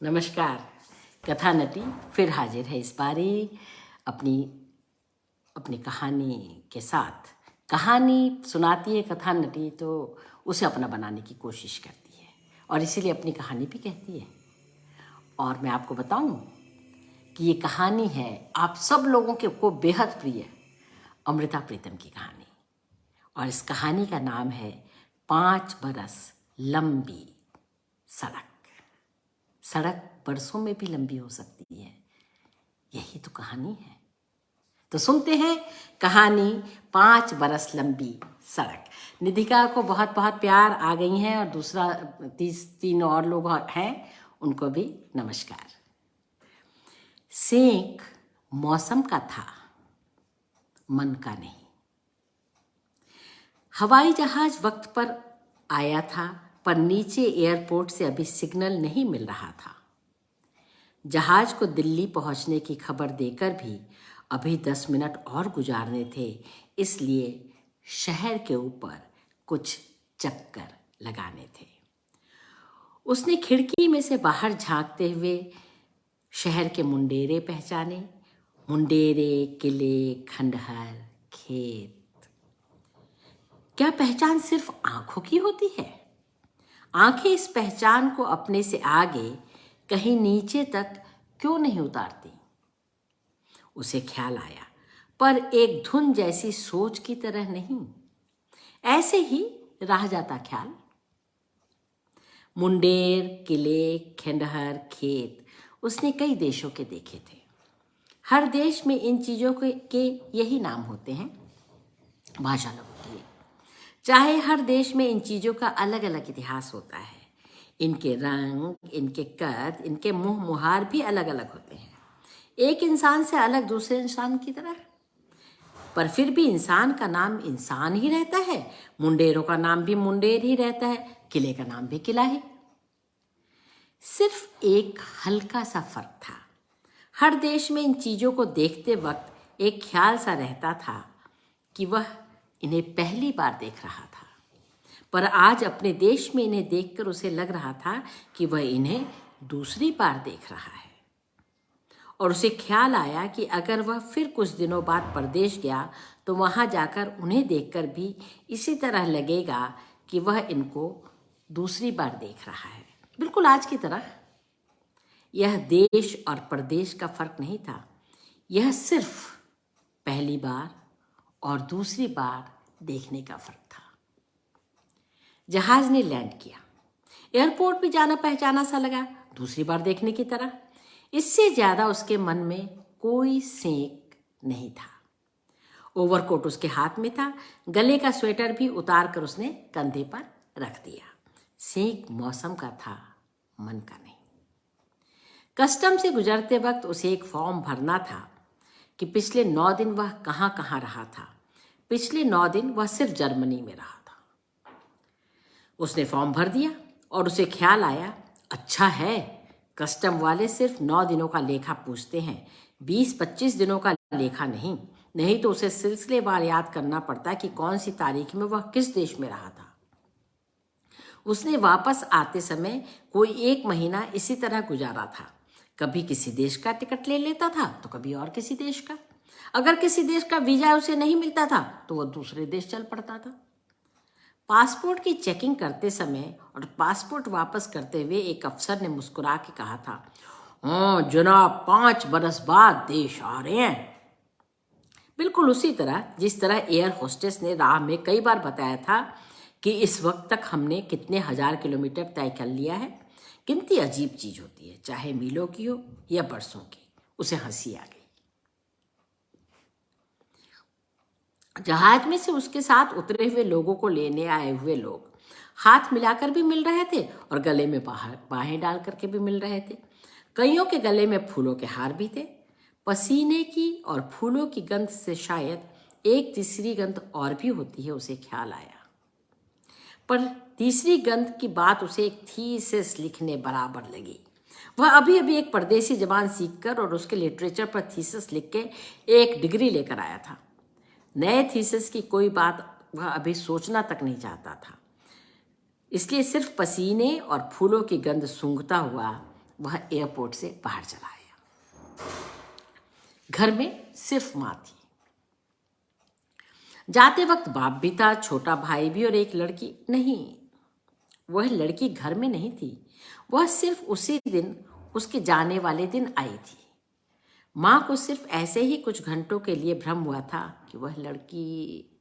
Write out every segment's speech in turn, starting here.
नमस्कार। कथा नटी फिर हाजिर है इस बारी अपनी अपनी कहानी के साथ। कहानी सुनाती है कथा नटी तो उसे अपना बनाने की कोशिश करती है और इसीलिए अपनी कहानी भी कहती है। और मैं आपको बताऊं कि ये कहानी है आप सब लोगों को बेहद प्रिय अमृता प्रीतम की कहानी। और इस कहानी का नाम है 5 बरस लंबी सड़क। सड़क बरसों में भी लंबी हो सकती है, यही तो कहानी है। तो सुनते हैं कहानी 5 बरस लंबी सड़क। निधिका को बहुत बहुत प्यार आ गई हैं और दूसरा 3 और लोग हैं, उनको भी नमस्कार। सेंक मौसम का था, मन का नहीं। हवाई जहाज वक्त पर आया था, पर नीचे एयरपोर्ट से अभी सिग्नल नहीं मिल रहा था। जहाज को दिल्ली पहुंचने की खबर देकर भी अभी 10 मिनट और गुजारने थे, इसलिए शहर के ऊपर कुछ चक्कर लगाने थे। उसने खिड़की में से बाहर झांकते हुए शहर के मुंडेरे पहचाने। मुंडेरे, किले, खंडहर, खेत। क्या पहचान सिर्फ आंखों की होती है? आंखें इस पहचान को अपने से आगे कहीं नीचे तक क्यों नहीं उतारती? उसे ख्याल आया, पर एक धुन जैसी सोच की तरह नहीं, ऐसे ही रह जाता ख्याल। मुंडेर, किले, खंडहर, खेत उसने कई देशों के देखे थे। हर देश में इन चीजों के यही नाम होते हैं, भाषा अलग होती है। चाहे हर देश में इन चीजों का अलग अलग इतिहास होता है। इनके रंग, इनके कद, इनके मुंह मुहार भी अलग अलग होते हैं, एक इंसान से अलग दूसरे इंसान की तरह। पर फिर भी इंसान का नाम इंसान ही रहता है, मुंडेरों का नाम भी मुंडेर ही रहता है, किले का नाम भी किला ही। सिर्फ एक हल्का सा फर्क था। हर देश में इन चीजों को देखते वक्त एक ख्याल सा रहता था कि वह इन्हें पहली बार देख रहा था, पर आज अपने देश में इन्हें देखकर उसे लग रहा था कि वह इन्हें दूसरी बार देख रहा है। और उसे ख्याल आया कि अगर वह फिर कुछ दिनों बाद परदेश गया तो वहां जाकर उन्हें देखकर भी इसी तरह लगेगा कि वह इनको दूसरी बार देख रहा है, बिल्कुल आज की तरह। यह देश और परदेश का फर्क नहीं था, यह सिर्फ पहली बार और दूसरी बार देखने का फर्क था। जहाज ने लैंड किया, एयरपोर्ट भी जाना पहचाना सा लगा, दूसरी बार देखने की तरह। इससे ज्यादा उसके मन में कोई सेंक नहीं था। ओवरकोट उसके हाथ में था, गले का स्वेटर भी उतार कर उसने कंधे पर रख दिया। सेंक मौसम का था, मन का नहीं। कस्टम से गुजरते वक्त उसे एक फॉर्म भरना था कि पिछले 9 दिन वह कहाँ कहाँ रहा था। पिछले 9 दिन वह सिर्फ जर्मनी में रहा था। उसने फॉर्म भर दिया और उसे ख्याल आया, अच्छा है, कस्टम वाले सिर्फ 9 दिनों का लेखा पूछते हैं, 20-25 दिनों का लेखा नहीं तो उसे सिलसिलेवार याद करना पड़ता कि कौन सी तारीख में वह किस देश में रहा था। उसने वापस आते समय कोई 1 महीना इसी तरह गुजारा था। कभी किसी देश का टिकट ले लेता था तो कभी और किसी देश का। अगर किसी देश का वीजा उसे नहीं मिलता था तो वह दूसरे देश चल पड़ता था। पासपोर्ट की चेकिंग करते समय और पासपोर्ट वापस करते हुए एक अफसर ने मुस्कुरा के कहा था, हाँ जनाब, 5 बरस बाद देश आ रहे हैं। बिल्कुल उसी तरह जिस तरह एयर होस्टेस ने राह में कई बार बताया था कि इस वक्त तक हमने कितने 1000 किलोमीटर तय कर लिया है। गिनती अजीब चीज होती है, चाहे मीलों की हो या बरसों की। उसे हंसी आ गई। जहाज में से उसके साथ उतरे हुए लोगों को लेने आए हुए लोग हाथ मिलाकर भी मिल रहे थे और गले में बाहें डाल करके भी मिल रहे थे। कईयों के गले में फूलों के हार भी थे। पसीने की और फूलों की गंध से शायद एक तीसरी गंध और भी होती है, उसे ख्याल आया। पर तीसरी गंध की बात उसे एक थीसिस लिखने बराबर लगी। वह अभी अभी एक परदेसी जबान सीखकर और उसके लिटरेचर पर थीसिस लिख के एक डिग्री लेकर आया था। नए थीसिस की कोई बात वह अभी सोचना तक नहीं चाहता था, इसलिए सिर्फ पसीने और फूलों की गंध सूंघता हुआ वह एयरपोर्ट से बाहर चला आया। घर में सिर्फ माँ थी। जाते वक्त बाप भी था, छोटा भाई भी और एक लड़की। नहीं, वह लड़की घर में नहीं थी। वह सिर्फ उसी दिन, उसके जाने वाले दिन आई थी। माँ को सिर्फ ऐसे ही कुछ घंटों के लिए भ्रम हुआ था कि वह लड़की।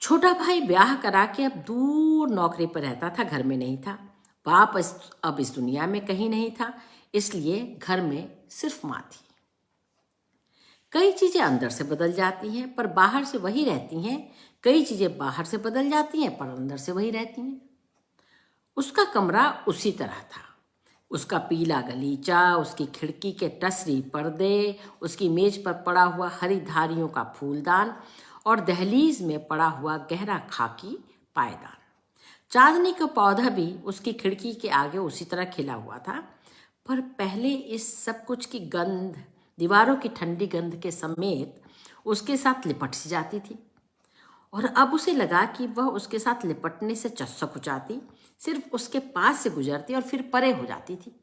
छोटा भाई ब्याह करा के अब दूर नौकरी पर रहता था, घर में नहीं था। बाप अब इस दुनिया में कहीं नहीं था, इसलिए घर में सिर्फ माँ थी। कई चीजें अंदर से बदल जाती हैं पर बाहर से वही रहती हैं। कई चीजें बाहर से बदल जाती हैं पर अंदर से वही रहती हैं। उसका कमरा उसी तरह था। उसका पीला गलीचा, उसकी खिड़की के टसरी पर्दे, उसकी मेज पर पड़ा हुआ हरी धारियों का फूलदान और दहलीज में पड़ा हुआ गहरा खाकी पायदान। चांदनी का पौधा भी उसकी खिड़की के आगे उसी तरह खिला हुआ था, पर पहले इस सब कुछ की गंध, दीवारों की ठंडी गंध के समेत उसके साथ लिपट सी जाती थी। और अब उसे लगा कि वह उसके साथ लिपटने से चस्सक जाती, सिर्फ उसके पास से गुजरती और फिर परे हो जाती थी।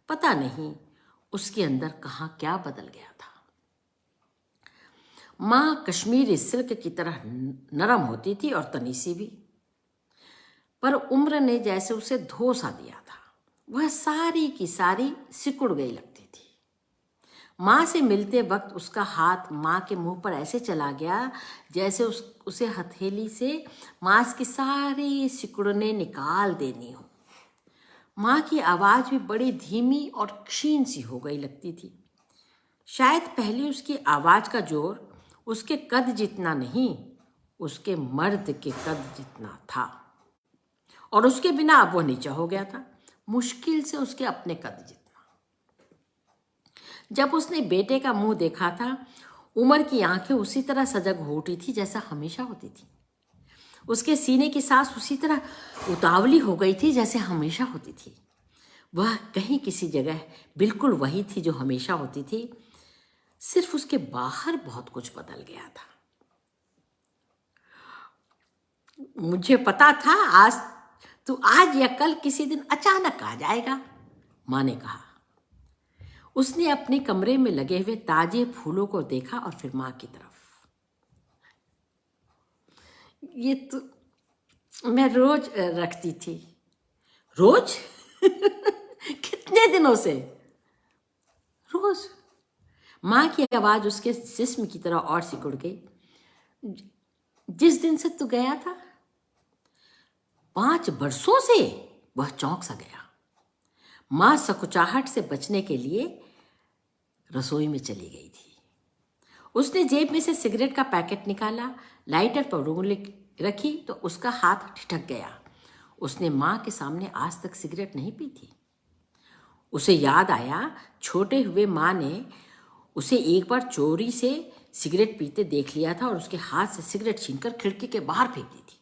पता नहीं उसके अंदर कहाँ क्या बदल गया था। माँ कश्मीरी सिल्क की तरह नरम होती थी और तनी सी भी, पर उम्र ने जैसे उसे धो सा दिया था। वह सारी की सारी सिकुड़ गई लगती थी। माँ से मिलते वक्त उसका हाथ माँ के मुंह पर ऐसे चला गया जैसे उसे हथेली से मांस की सारी सिकुड़ने निकाल देनी हो। माँ की आवाज़ भी बड़ी धीमी और क्षीण सी हो गई लगती थी। शायद पहले उसकी आवाज़ का जोर उसके कद जितना नहीं, उसके मर्द के कद जितना था, और उसके बिना अब वह नीचा हो गया था, मुश्किल से उसके अपने कद जितना। जब उसने बेटे का मुंह देखा था, उमर की आंखें उसी तरह सजग हो उठी थी जैसा हमेशा होती थी। उसके सीने की सांस उसी तरह उतावली हो गई थी जैसे हमेशा होती थी। वह कहीं किसी जगह बिल्कुल वही थी जो हमेशा होती थी, सिर्फ उसके बाहर बहुत कुछ बदल गया था। मुझे पता था आज या कल किसी दिन अचानक आ जाएगा, माँ ने कहा। उसने अपने कमरे में लगे हुए ताजे फूलों को देखा और फिर माँ की तरफ। ये तो मैं रोज रखती थी। रोज? कितने दिनों से? रोज। माँ की आवाज उसके जिस्म की तरह और सिकुड़ गई। जिस दिन से तू गया था। 5 बरसों से? वह चौंक सा गया। माँ सकुचाहट से बचने के लिए रसोई में चली गई थी। उसने जेब में से सिगरेट का पैकेट निकाला, लाइटर पर उंगली रखी तो उसका हाथ ठिठक गया। उसने माँ के सामने आज तक सिगरेट नहीं पी थी। उसे याद आया, छोटे हुए माँ ने उसे एक बार चोरी से सिगरेट पीते देख लिया था और उसके हाथ से सिगरेट छीनकर खिड़की के बाहर फेंक दी थी।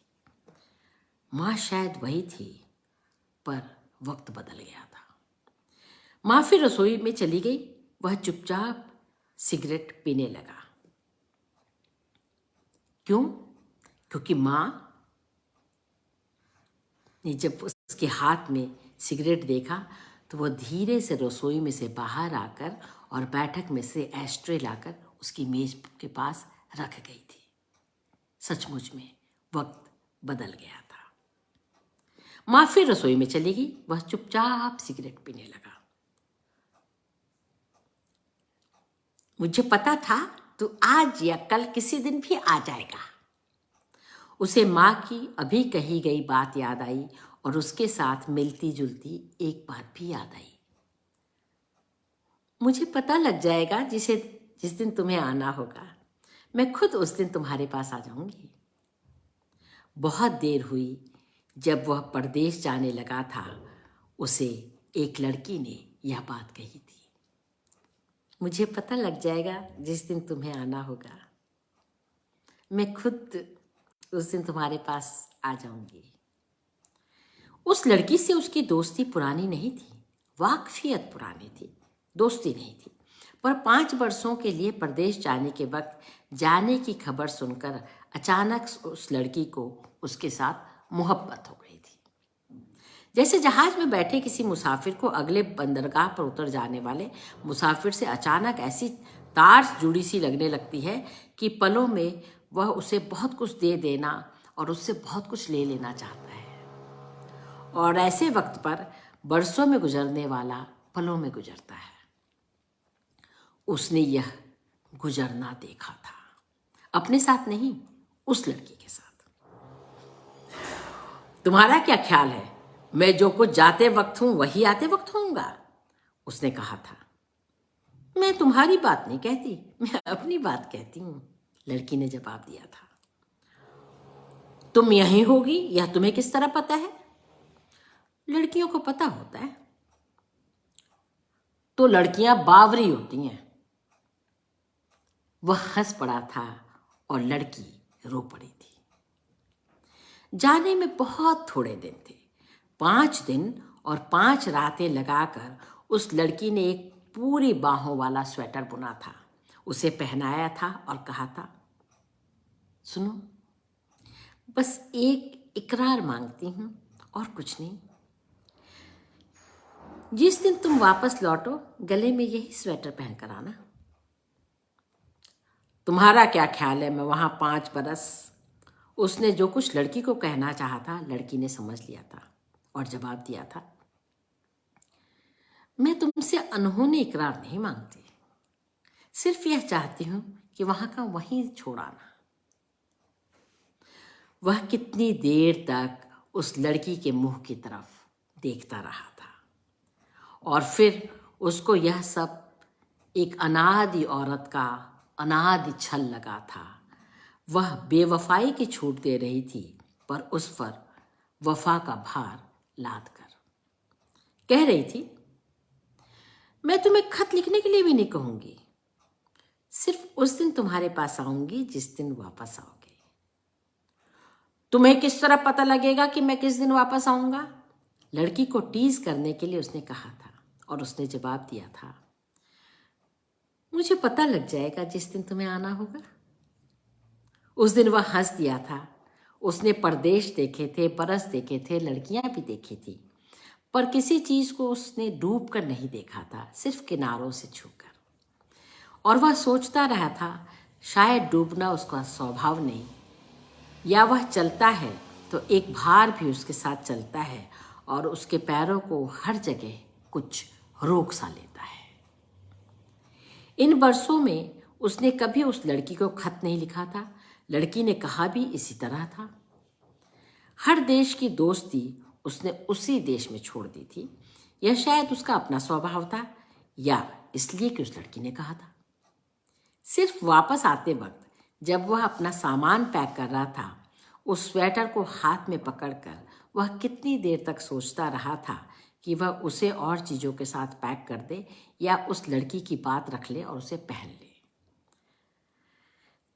माँ शायद वही थी, पर वक्त बदल गया था। माँ फिर रसोई में चली गई। वह चुपचाप सिगरेट पीने लगा। क्यों? क्योंकि माँ ने जब उसके हाथ में सिगरेट देखा तो वह धीरे से रसोई में से बाहर आकर और बैठक में से एस्ट्रे लाकर उसकी मेज के पास रख गई थी। सचमुच में वक्त बदल गया था। माँ फिर रसोई में चली गई। वह चुपचाप सिगरेट पीने लगा। मुझे पता था तू आज या कल किसी दिन भी आ जाएगा। उसे माँ की अभी कही गई बात याद आई और उसके साथ मिलती जुलती एक बात भी याद आई। मुझे पता लग जाएगा जिस दिन तुम्हें आना होगा, मैं खुद उस दिन तुम्हारे पास आ जाऊंगी। बहुत देर हुई जब वह परदेश जाने लगा था, उसे एक लड़की ने यह बात कही थी। मुझे पता लग जाएगा जिस दिन तुम्हें आना होगा, मैं खुद उस दिन तुम्हारे पास आ जाऊंगी। उस लड़की से उसकी दोस्ती पुरानी नहीं थी, वाकफियत पुरानी थी, दोस्ती नहीं थी। पर 5 वर्षों के लिए परदेश जाने के वक्त जाने की खबर सुनकर अचानक उस लड़की को उसके साथ मोहब्बत हो गई थी। जैसे जहाज में बैठे किसी मुसाफिर को अगले बंदरगाह पर उतर जाने वाले मुसाफिर से अचानक ऐसी तार जुड़ी सी लगने लगती है कि पलों में वह उसे बहुत कुछ दे देना और उससे बहुत कुछ ले लेना चाहता है। और ऐसे वक्त पर बरसों में गुजरने वाला पलों में गुजरता है। उसने यह गुजरना देखा था, अपने साथ नहीं, उस लड़की के साथ। तुम्हारा क्या ख्याल है, मैं जो कुछ जाते वक्त हूं वही आते वक्त होऊंगा? उसने कहा था। मैं तुम्हारी बात नहीं कहती, मैं अपनी बात कहती हूं, लड़की ने जवाब दिया था। तुम यहीं होगी, यह तुम्हें किस तरह पता है? लड़कियों को पता होता है। तो लड़कियां बावरी होती हैं। वह हंस पड़ा था और लड़की रो पड़ी थी। जाने में बहुत थोड़े दिन थे। 5 दिन और 5 रातें लगाकर उस लड़की ने एक पूरी बाहों वाला स्वेटर बुना था, उसे पहनाया था और कहा था, सुनो, बस एक इकरार मांगती हूं और कुछ नहीं। जिस दिन तुम वापस लौटो गले में यही स्वेटर पहनकर आना। तुम्हारा क्या ख्याल है, मैं वहां 5 बरस? उसने जो कुछ लड़की को कहना चाहा था लड़की ने समझ लिया था और जवाब दिया था, मैं तुमसे अनहोनी इकरार नहीं मांगती, सिर्फ यह चाहती हूं कि वहां का वहीं छोड़ाना। वह कितनी देर तक उस लड़की के मुंह की तरफ देखता रहा था और फिर उसको यह सब एक अनादि औरत का अनादि छल लगा था। वह बेवफाई की छूट दे रही थी पर उस पर वफा का भार लाद कर कह रही थी, मैं तुम्हें खत लिखने के लिए भी नहीं कहूंगी, सिर्फ उस दिन तुम्हारे पास आऊंगी जिस दिन वापस आओगे। तुम्हें किस तरह पता लगेगा कि मैं किस दिन वापस आऊंगा? लड़की को टीज करने के लिए उसने कहा था और उसने जवाब दिया था, मुझे पता लग जाएगा जिस दिन तुम्हें आना होगा। उस दिन वह हंस दिया था। उसने परदेश देखे थे, बरस देखे थे, लड़कियां भी देखी थी, पर किसी चीज को उसने डूब कर नहीं देखा था, सिर्फ किनारों से छूकर। और वह सोचता रहा था, शायद डूबना उसका स्वभाव नहीं, या वह चलता है तो एक भार भी उसके साथ चलता है और उसके पैरों को हर जगह कुछ रोक सा लेता है। इन वर्षों में उसने कभी उस लड़की को खत नहीं लिखा था। लड़की ने कहा भी इसी तरह था। हर देश की दोस्ती उसने उसी देश में छोड़ दी थी। यह शायद उसका अपना स्वभाव था या इसलिए कि उस लड़की ने कहा था। सिर्फ वापस आते वक्त जब वह अपना सामान पैक कर रहा था, उस स्वेटर को हाथ में पकड़कर वह कितनी देर तक सोचता रहा था कि वह उसे और चीज़ों के साथ पैक कर दे या उस लड़की की बात रख ले और उसे पहन ले।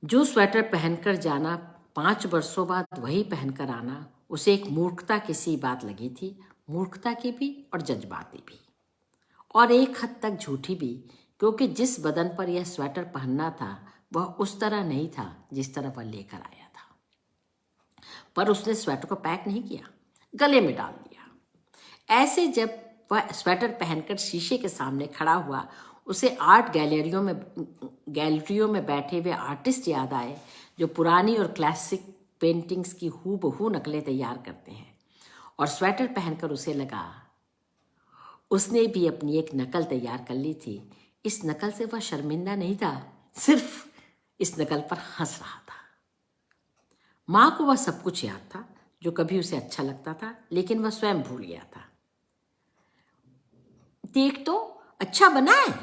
जो स्वेटर पहनकर जाना, 5 वर्षों बाद वही पहनकर आना, उसे एक मूर्खता की सी बात लगी थी, मूर्खता की भी और जज्बाती भी, और एक हद तक झूठी भी, क्योंकि जिस बदन पर यह स्वेटर पहनना था वह उस तरह नहीं था जिस तरह वह लेकर आया था। पर उसने स्वेटर को पैक नहीं किया, गले में डाल दिया। ऐसे जब वह स्वेटर पहनकर शीशे के सामने खड़ा हुआ, उसे आर्ट गैलरियों में बैठे हुए आर्टिस्ट याद आए जो पुरानी और क्लासिक पेंटिंग्स की हूबहू नकलें तैयार करते हैं। और स्वेटर पहनकर उसे लगा उसने भी अपनी एक नकल तैयार कर ली थी। इस नकल से वह शर्मिंदा नहीं था, सिर्फ इस नकल पर हंस रहा था। माँ को वह सब कुछ याद था जो कभी उसे अच्छा लगता था, लेकिन वह स्वयं भूल गया था। देख तो, अच्छा बना है।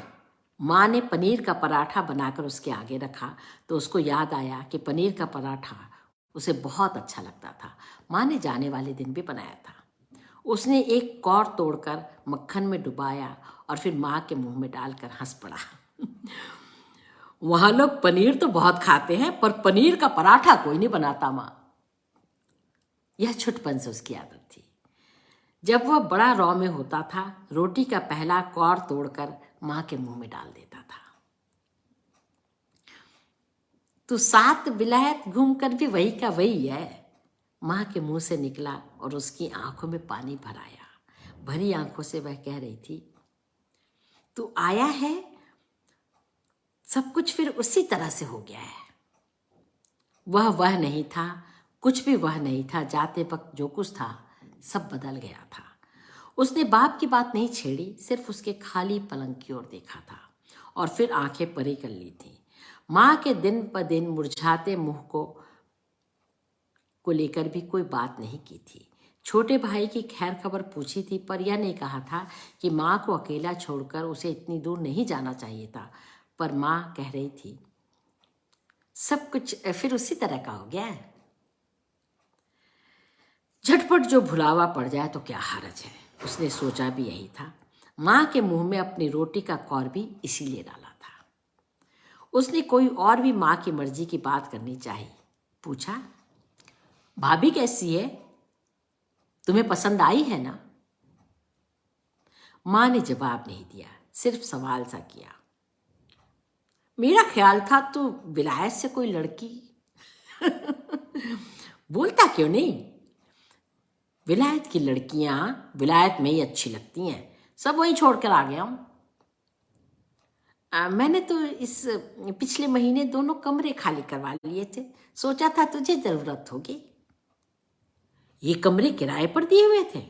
माँ ने पनीर का पराठा बनाकर उसके आगे रखा तो उसको याद आया कि पनीर का पराठा उसे बहुत अच्छा लगता था। माँ ने जाने वाले दिन भी बनाया था। उसने एक कौर तोड़कर मक्खन में डुबाया और फिर माँ के मुंह में डालकर हंस पड़ा। वहां लोग पनीर तो बहुत खाते हैं पर पनीर का पराठा कोई नहीं बनाता माँ। यह छुटपन से उसकी आदत थी। जब वह बड़ा रौ में होता था, रोटी का पहला कौर तोड़कर माँ के मुंह में डाल देता था। तू 7 विलायत घूमकर भी वही का वही है, माँ के मुंह से निकला और उसकी आंखों में पानी भर आया। भरी आंखों से वह कह रही थी, तू आया है, सब कुछ फिर उसी तरह से हो गया है। वह नहीं था, कुछ भी वह नहीं था। जाते वक्त जो कुछ था सब बदल गया था। उसने बाप की बात नहीं छेड़ी, सिर्फ उसके खाली पलंग की ओर देखा था और फिर आंखें परी कर ली थी। माँ के दिन पर दिन मुरझाते मुंह को लेकर भी कोई बात नहीं की थी। छोटे भाई की खैर खबर पूछी थी, पर यह नहीं कहा था कि माँ को अकेला छोड़कर उसे इतनी दूर नहीं जाना चाहिए था। पर माँ कह रही थी, सब कुछ फिर उसी तरह का हो गया है। झटपट जो भुलावा पड़ जाए तो क्या हर्ज है, उसने सोचा भी यही था। माँ के मुंह में अपनी रोटी का कौर भी इसीलिए डाला था। उसने कोई और भी माँ की मर्जी की बात करनी चाहिए। पूछा, भाभी कैसी है, तुम्हें पसंद आई है ना? माँ ने जवाब नहीं दिया, सिर्फ सवाल सा किया। मेरा ख्याल था तू विलायत से कोई लड़की बोलता क्यों नहीं? विलायत की लड़कियां विलायत में ही अच्छी लगती हैं, सब वहीं छोड़कर आ गया हूं। मैंने तो इस पिछले महीने दोनों कमरे खाली करवा लिए थे, सोचा था तुझे जरूरत होगी। ये कमरे किराए पर दिए हुए थे?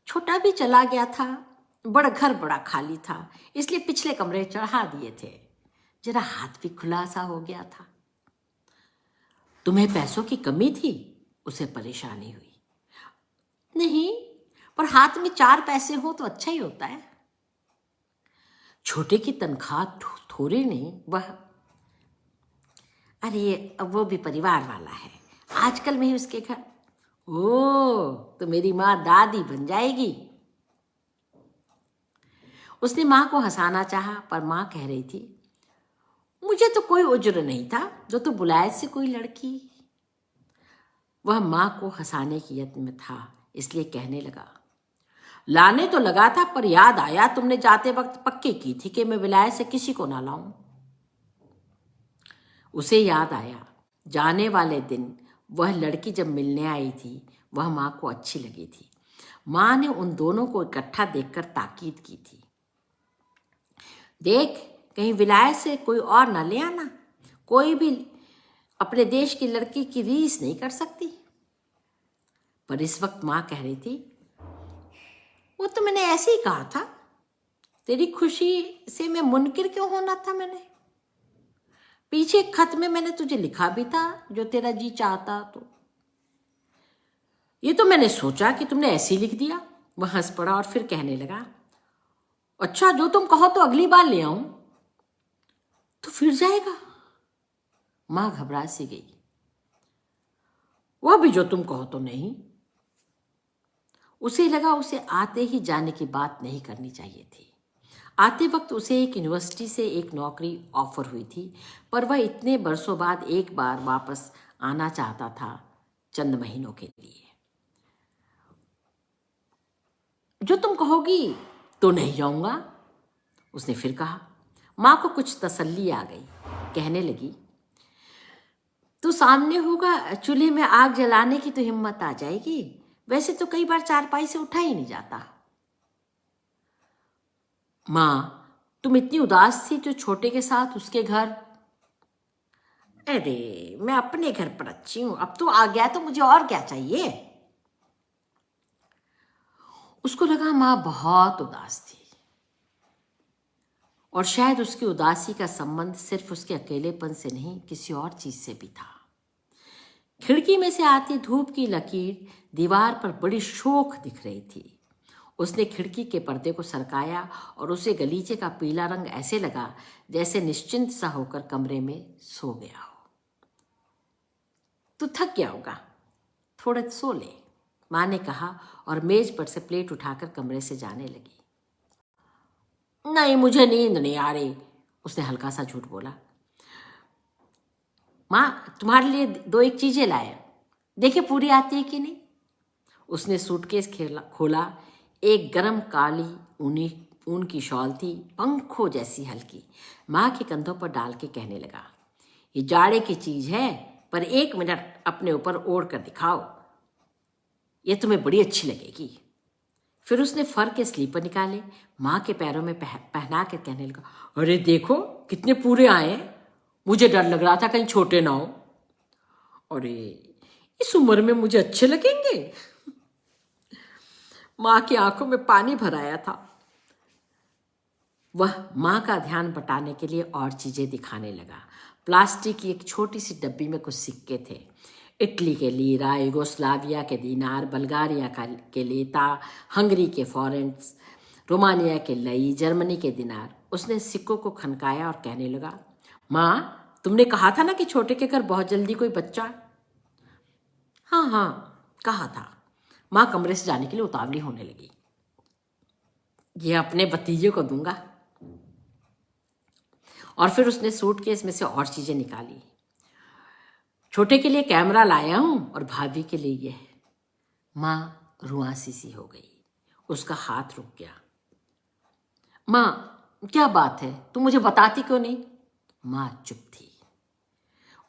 छोटा भी चला गया था, बड़ा घर बड़ा खाली था, इसलिए पिछले कमरे चढ़ा दिए थे। जरा हाथ भी खुला सा हो गया था। तुम्हें पैसों की कमी थी? उसे परेशानी हुई। नहीं, पर हाथ में 4 पैसे हो तो अच्छा ही होता है। छोटे की तनख्वाह थोड़ी नहीं, वह अरे वो भी परिवार वाला है, आजकल मैं ही उसके घर। ओ, तो मेरी माँ दादी बन जाएगी। उसने माँ को हंसाना चाहा, पर माँ कह रही थी, मुझे तो कोई उज्र नहीं था जो तू बुलाए से कोई लड़की। वह माँ को हंसाने की यत्न में था, इसलिए कहने लगा, लाने तो लगा था, पर याद आया तुमने जाते वक्त पक्की की थी कि मैं विलायत से किसी को ना लाऊं। उसे याद आया, जाने वाले दिन वह लड़की जब मिलने आई थी, वह माँ को अच्छी लगी थी। माँ ने उन दोनों को इकट्ठा देखकर ताकीद की थी, देख कहीं विलायत से कोई और ना ले आना। कोई भी अपने देश की लड़की की रीस नहीं कर सकती। पर इस वक्त माँ कह रही थी, वो तो मैंने ऐसे ही कहा था, तेरी खुशी से मैं मुनकिर क्यों होना था? मैंने पीछे खत में मैंने तुझे लिखा भी था, जो तेरा जी चाहता तो। ये तो मैंने सोचा कि तुमने ऐसे ही लिख दिया। वह हंस पड़ा और फिर कहने लगा, अच्छा जो तुम कहो तो अगली बार ले आऊं। तो फिर जाएगा? माँ घबरा सी गई। वह भी जो तुम कहो तो नहीं। उसे लगा उसे आते ही जाने की बात नहीं करनी चाहिए थी। आते वक्त उसे एक यूनिवर्सिटी से एक नौकरी ऑफर हुई थी, पर वह इतने बरसों बाद एक बार वापस आना चाहता था, चंद महीनों के लिए। जो तुम कहोगी तो नहीं जाऊंगा, उसने फिर कहा। माँ को कुछ तसल्ली आ गई, कहने लगी, तो सामने होगा, चूल्हे में आग जलाने की तो हिम्मत आ जाएगी। वैसे तो कई बार चारपाई से उठा ही नहीं जाता। माँ, तुम इतनी उदास थी जो छोटे के साथ उसके घर। अरे मैं अपने घर पर अच्छी हूं, अब तो आ गया तो मुझे और क्या चाहिए। उसको लगा माँ बहुत उदास थी, और शायद उसकी उदासी का संबंध सिर्फ उसके अकेलेपन से नहीं, किसी और चीज से भी था। खिड़की में से आती धूप की लकीर दीवार पर बड़ी शोख दिख रही थी। उसने खिड़की के पर्दे को सरकाया और उसे गलीचे का पीला रंग ऐसे लगा जैसे निश्चिंत सा होकर कमरे में सो गया हो। तू थक गया होगा, थोड़ा सो ले, माँ ने कहा और मेज पर से प्लेट उठाकर कमरे से जाने लगी। नहीं, मुझे नींद नहीं आ रही, उसने हल्का सा झूठ बोला। माँ, तुम्हारे लिए 2-1 चीजें लाए, देखिए पूरी आती है कि नहीं। उसने सूटकेस खोला। एक गरम काली ऊन की शॉल थी, पंखों जैसी हल्की। माँ के कंधों पर डाल के कहने लगा, ये जाड़े की चीज है, पर 1 मिनट अपने ऊपर ओढ़ कर दिखाओ, ये तुम्हें बड़ी अच्छी लगेगी। फिर उसने फर के स्लीपर निकाले, माँ के पैरों में पहना कर कहने लगा, अरे देखो कितने पूरे आए हैं, मुझे डर लग रहा था कहीं छोटे ना हो। अरे इस उम्र में मुझे अच्छे लगेंगे। माँ की आंखों में पानी भर आया था। वह माँ का ध्यान बटाने के लिए और चीजें दिखाने लगा। प्लास्टिक की एक छोटी सी डब्बी में कुछ सिक्के थे। इटली के लीरा, यूगोस्लाविया के दीनार, बल्गारिया के लेता, हंगरी के फॉरेंट्स, रोमानिया के लई, जर्मनी के दिनार। उसने सिक्कों को खनकाया और कहने लगा, माँ तुमने कहा था ना कि छोटे के घर बहुत जल्दी कोई बच्चा। हाँ हाँ कहा था। माँ कमरे से जाने के लिए उतावली होने लगी। ये अपने भतीजे को दूंगा। और फिर उसने सूटकेस में से और चीजें निकाली। छोटे के लिए कैमरा लाया हूं और भाभी के लिए यह। माँ रुआंसी सी हो गई। उसका हाथ रुक गया। माँ क्या बात है, तुम मुझे बताती क्यों नहीं? माँ चुप थी।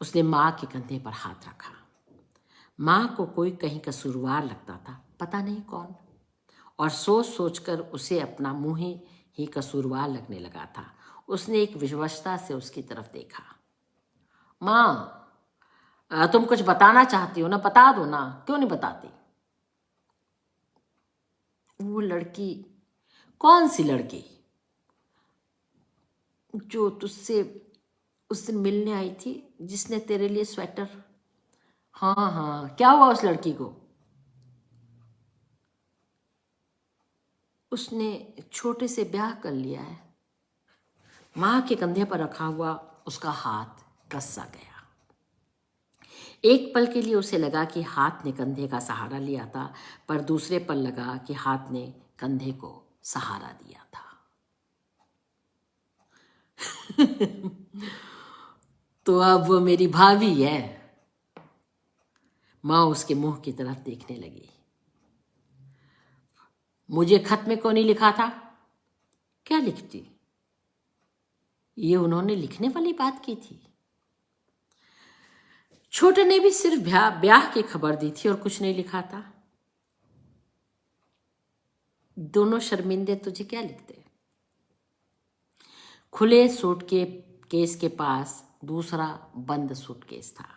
उसने माँ के कंधे पर हाथ रखा। माँ को कोई कहीं कसूरवार लगता था, पता नहीं कौन, और सोच सोचकर उसे अपना मुंह ही कसूरवार लगने लगा था। उसने एक विवशता से उसकी तरफ देखा। माँ तुम कुछ बताना चाहती हो ना, बता दो ना, क्यों नहीं बताती? वो लड़की, कौन सी लड़की? जो तुझसे उस दिन मिलने आई थी, जिसने तेरे लिए स्वेटर। हाँ हाँ, क्या हुआ उस लड़की को? उसने छोटे से ब्याह कर लिया है। माँ के कंधे पर रखा हुआ उसका हाथ कस सा गया। एक पल के लिए उसे लगा कि हाथ ने कंधे का सहारा लिया था, पर दूसरे पल लगा कि हाथ ने कंधे को सहारा दिया था। तो अब वो मेरी भाभी है। माँ उसके मुंह की तरफ देखने लगी। मुझे खत में क्यों नहीं लिखा था? क्या लिखती? ये उन्होंने लिखने वाली बात की थी। छोटे ने भी सिर्फ ब्याह की खबर दी थी और कुछ नहीं लिखा था। दोनों शर्मिंदे तुझे क्या लिखते? खुले सूटकेस के पास दूसरा बंद सूटकेस था।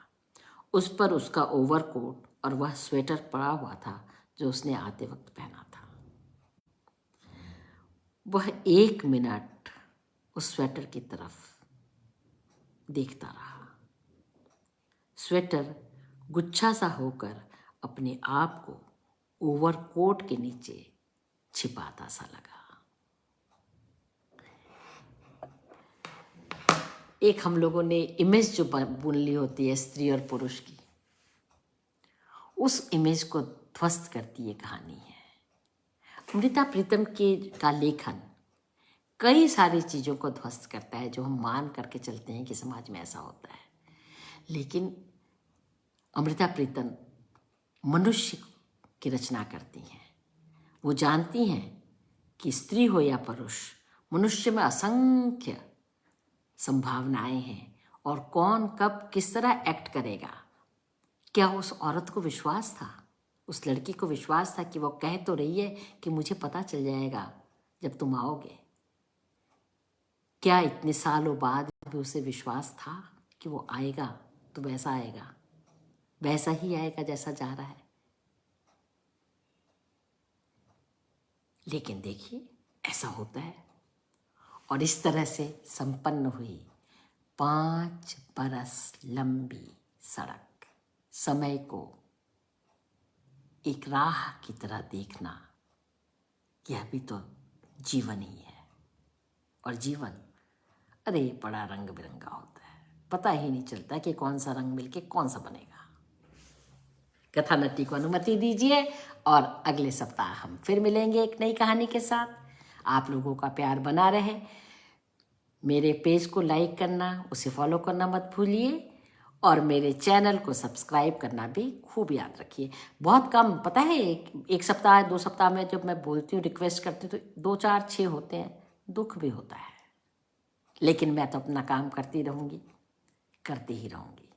उस पर उसका ओवरकोट और वह स्वेटर पड़ा हुआ था जो उसने आते वक्त पहना था। वह 1 मिनट उस स्वेटर की तरफ देखता रहा। स्वेटर गुच्छा सा होकर अपने आप को ओवरकोट के नीचे छिपाता सा लगा। एक हम लोगों ने इमेज जो बुन ली होती है स्त्री और पुरुष की, उस इमेज को ध्वस्त करती ये कहानी है। अमृता प्रीतम का लेखन कई सारी चीज़ों को ध्वस्त करता है जो हम मान करके चलते हैं कि समाज में ऐसा होता है। लेकिन अमृता प्रीतम मनुष्य की रचना करती हैं। वो जानती हैं कि स्त्री हो या पुरुष, मनुष्य में असंख्य संभावनाएं हैं और कौन कब किस तरह एक्ट करेगा। क्या उस औरत को विश्वास था, उस लड़की को विश्वास था कि वो कह तो रही है कि मुझे पता चल जाएगा जब तुम आओगे? क्या इतने सालों बाद भी उसे विश्वास था कि वो आएगा तो वैसा आएगा, वैसा ही आएगा जैसा जा रहा है? लेकिन देखिए ऐसा होता है। और इस तरह से संपन्न हुई 5 बरस लंबी सड़क। समय को एक राह की तरह देखना, यह भी तो जीवन ही है। और जीवन अरे बड़ा रंग बिरंगा होता है, पता ही नहीं चलता कि कौन सा रंग मिलके कौन सा बनेगा। कथा नट्टी को अनुमति दीजिए और अगले सप्ताह हम फिर मिलेंगे एक नई कहानी के साथ। आप लोगों का प्यार बना रहे। मेरे पेज को लाइक करना, उसे फॉलो करना मत भूलिए और मेरे चैनल को सब्सक्राइब करना भी खूब याद रखिए। बहुत कम, पता है, एक सप्ताह 2 सप्ताह में जब मैं बोलती हूँ, रिक्वेस्ट करती हूँ तो 2 4 6 होते हैं। दुख भी होता है, लेकिन मैं तो अपना काम करती रहूँगी, करती ही रहूँगी।